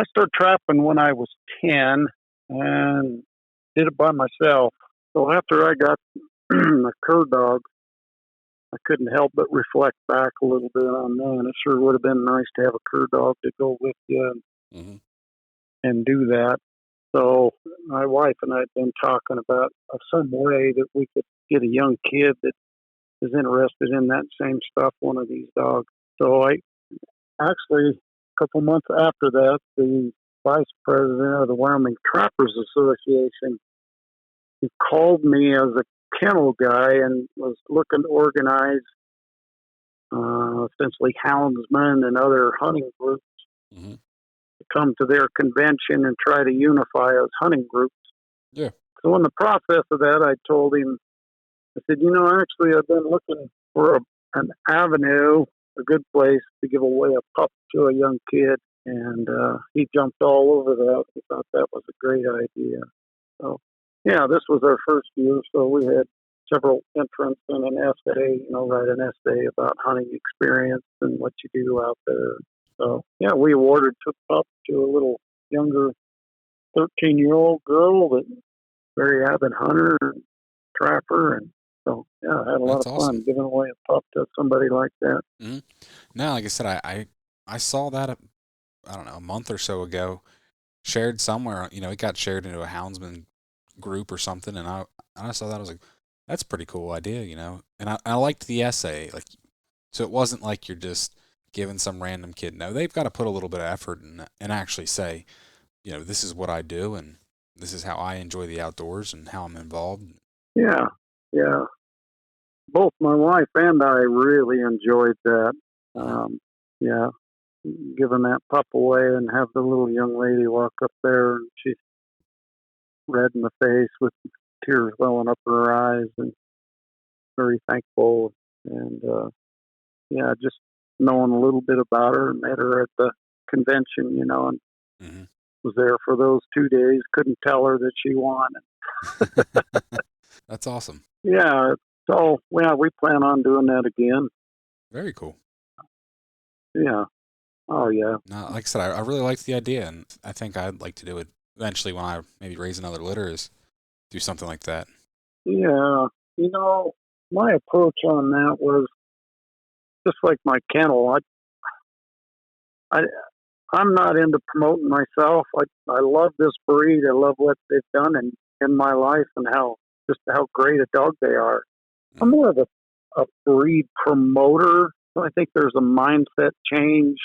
I started trapping when I was 10 and did it by myself. So after I got a cur dog, I couldn't help but reflect back a little bit on that. It sure would have been nice to have a cur dog to go with you and do that. So my wife and I had been talking about some way that we could get a young kid that is interested in that same stuff, one of these dogs. So I actually, a couple months after that, the vice president of the Wyoming Trappers Association, he called me as a kennel guy and was looking to organize essentially houndsmen and other hunting groups to come to their convention and try to unify us hunting groups. Yeah. So in the process of that, I told him, I said, actually, I've been looking for an avenue, a good place to give away a pup to a young kid. And he jumped all over that. He thought that was a great idea. So, yeah, this was our first year. So we had several entrants and an essay, write an essay about hunting experience and what you do out there. So, yeah, we took pup to a little younger 13-year-old girl that very avid hunter and trapper. And so, yeah, I had a lot of fun giving away a pup to somebody like that. Mm-hmm. Now, like I said, I saw that, I don't know, a month or so ago, shared somewhere. It got shared into a houndsman group or something, and I saw that. I was like, that's a pretty cool idea, And I liked the essay, like, so it wasn't like you're just giving some random kid. No, they've got to put a little bit of effort and actually say, this is what I do, and this is how I enjoy the outdoors and how I'm involved. Yeah. Both my wife and I really enjoyed that. Yeah, giving that pup away and have the little young lady walk up there, and she's red in the face with tears welling up her eyes and very thankful. And yeah, just knowing a little bit about her. Met her at the convention, and was there for those 2 days. Couldn't tell her that she won. That's awesome. Yeah. So, yeah, we plan on doing that again. Very cool. Yeah. Oh, yeah. No, like I said, I really liked the idea, and I think I'd like to do it eventually when I maybe raise another litter, is do something like that. Yeah. My approach on that was just like my kennel. I'm not into promoting myself. I love this breed. I love what they've done in my life and how great a dog they are. I'm more of a breed promoter. I think there's a mindset change.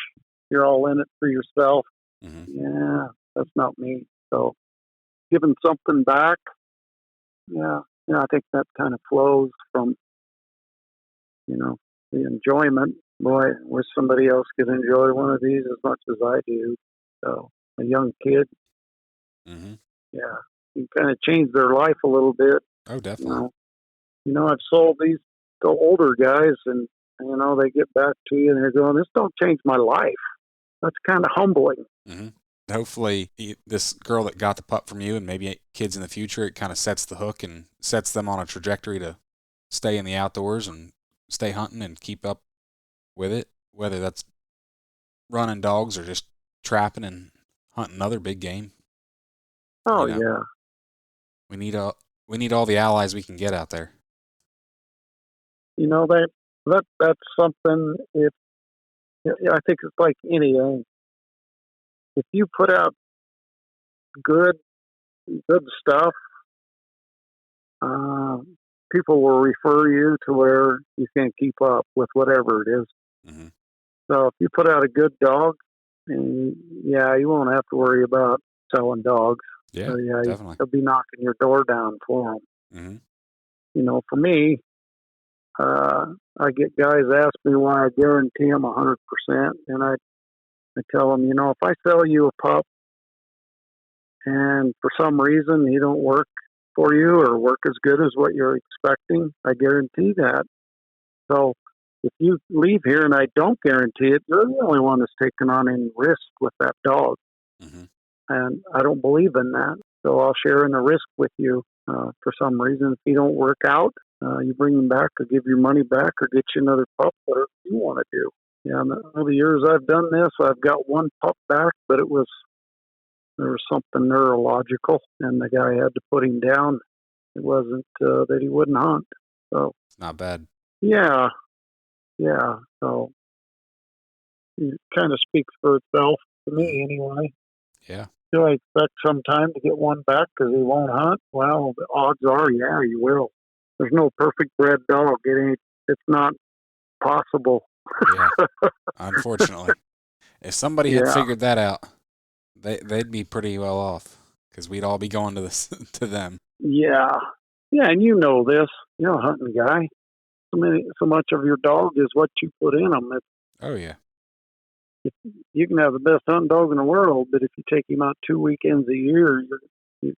You're all in it for yourself. Yeah, that's not me. So giving something back, yeah, I think that kind of flows from, the enjoyment. Boy, wish somebody else could enjoy one of these as much as I do. So a young kid, yeah, you kind of change their life a little bit. Oh, definitely. I've sold these to older guys, and they get back to you and they're going, "This don't change my life." That's kind of humbling. Hopefully, this girl that got the pup from you, and maybe kids in the future, it kind of sets the hook and sets them on a trajectory to stay in the outdoors and stay hunting and keep up with it, whether that's running dogs or just trapping and hunting other big game. Oh, yeah. We need all the allies we can get out there. That's something. I think it's like anything. If you put out good stuff, people will refer you to where you can't keep up with whatever it is. So if you put out a good dog, and you won't have to worry about selling dogs. Yeah, so, definitely. They'll be knocking your door down for them. For me, I get guys ask me why I guarantee them 100%, and I tell them, if I sell you a pup and for some reason he don't work for you or work as good as what you're expecting, I guarantee that. So if you leave here and I don't guarantee it, you're the only one that's taking on any risk with that dog. And I don't believe in that. So I'll share in the risk with you for some reason. If you don't work out, you bring him back or give your money back or get you another pup, whatever you want to do. Yeah, over the years I've done this, I've got one pup back, but there was something neurological, and the guy had to put him down. It wasn't that he wouldn't hunt. So it's not bad. Yeah. So it kind of speaks for itself to me, anyway. Yeah. Do I expect sometime to get one back because he won't hunt? Well, the odds are, yeah, you will. There's no perfect bred dog. It's not possible. Yeah, unfortunately. If somebody had figured that out, they'd be pretty well off because we'd all be going to them. Yeah, and you know this. You're a hunting guy. So much of your dog is what you put in them. Oh, yeah. You can have the best hunting dog in the world, but if you take him out 2 weekends a year,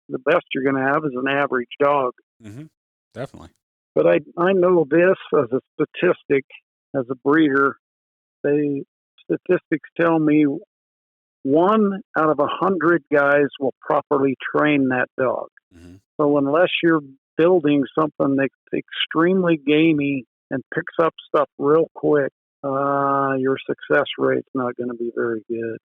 The best you're going to have is an average dog. Mm-hmm. Definitely. But I know this as a statistic, as a breeder. Statistics tell me 1 out of 100 guys will properly train that dog. Mm-hmm. So unless you're building something that's extremely gamey and picks up stuff real quick, your success rate's not going to be very good.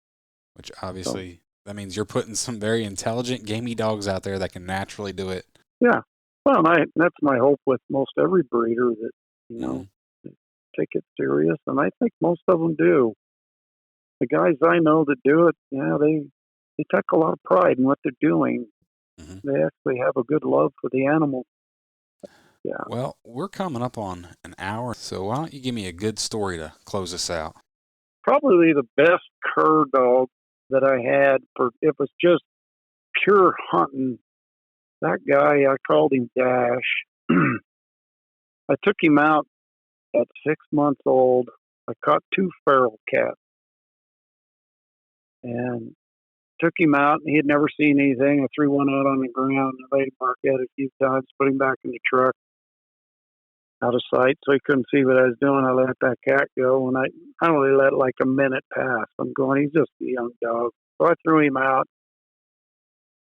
Which obviously, that means you're putting some very intelligent, gamey dogs out there that can naturally do it. Yeah. Well, that's my hope with most every breeder, that, you know, take it serious. And I think most of them do. The guys I know that do it, they take a lot of pride in what they're doing. Mm-hmm. They actually have a good love for the animal. Yeah. Well, we're coming up on an hour, so why don't you give me a good story to close us out? Probably the best cur dog that I had, it was just pure hunting. That guy, I called him Dash. I took him out at 6 months old. I caught 2 feral cats and took him out. He had never seen anything. I threw one out on the ground and let him bark at it a few times, put him back in the truck, out of sight, so he couldn't see what I was doing. I let that cat go, and I only let like a minute pass. I'm going, he's just a young dog. So I threw him out.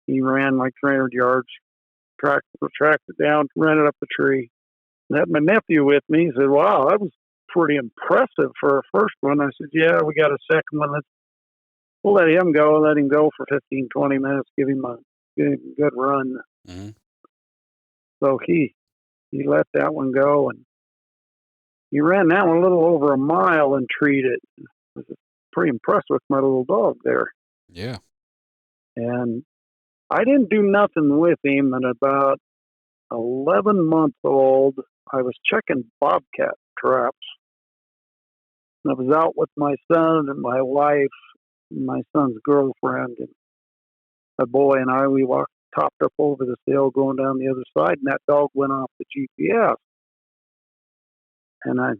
He ran like 300 yards, tracked it down, ran it up the tree. And had my nephew with me. He said, wow, that was pretty impressive for a first one. I said, yeah, we got a second one. We'll let him go. Let him go for 15, 20 minutes, give him a good run. Mm-hmm. So he let that one go, and he ran that one a little over a mile and treated. I was pretty impressed with my little dog there. Yeah. And I didn't do nothing with him. And about 11 months old, I was checking bobcat traps. And I was out with my son and my wife, and my son's girlfriend, and my boy and I. We topped up over this hill going down the other side, and that dog went off the GPS. And I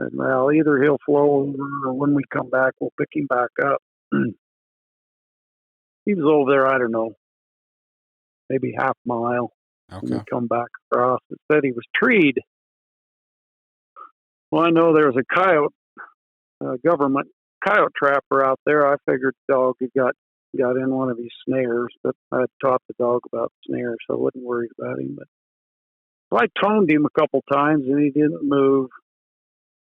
said, well, either he'll flow over, or when we come back, we'll pick him back up. He was over there, I don't know, maybe half mile. Okay. When we come back across, it said he was treed. Well, I know there was a coyote, government coyote trapper out there. I figured the dog had got in one of these snares, but I had taught the dog about snares, so I wasn't worried about him. But so I toned him a couple times, and he didn't move.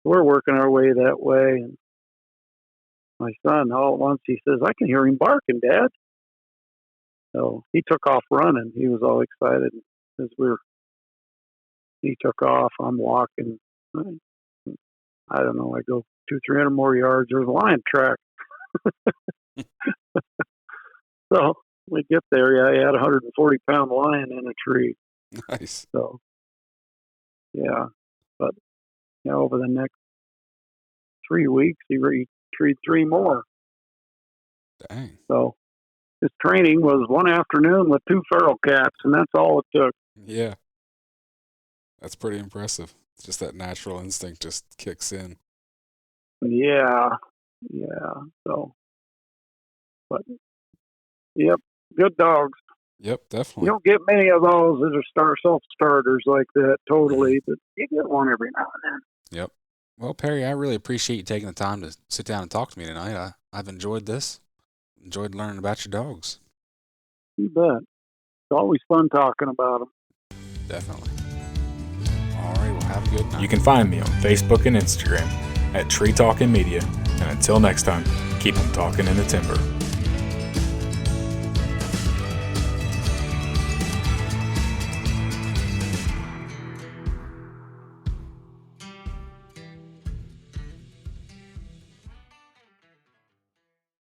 We're working our way that way, and my son, all at once, he says, I can hear him barking, Dad. So he took off running. He was all excited as he took off. I'm walking. I don't know. I go 200-300 more yards. There's a lion track. So we get there. Yeah, he had a 140-pound lion in a tree. Nice. So, yeah. But, over the next 3 weeks, he treed 3 more. Dang. So his training was one afternoon with 2 feral cats, and that's all it took. Yeah. That's pretty impressive. It's just that natural instinct just kicks in. Yeah. So, but, yep, good dogs. Yep, definitely. You don't get many of those that are self-starters like that, totally, but you get one every now and then. Yep. Well, Perry, I really appreciate you taking the time to sit down and talk to me tonight. I've enjoyed this. Enjoyed learning about your dogs. You bet. It's always fun talking about them. Definitely. All right, well, have a good night. You can find me on Facebook and Instagram at Tree Talking Media. And until next time, keep them talking in the timber.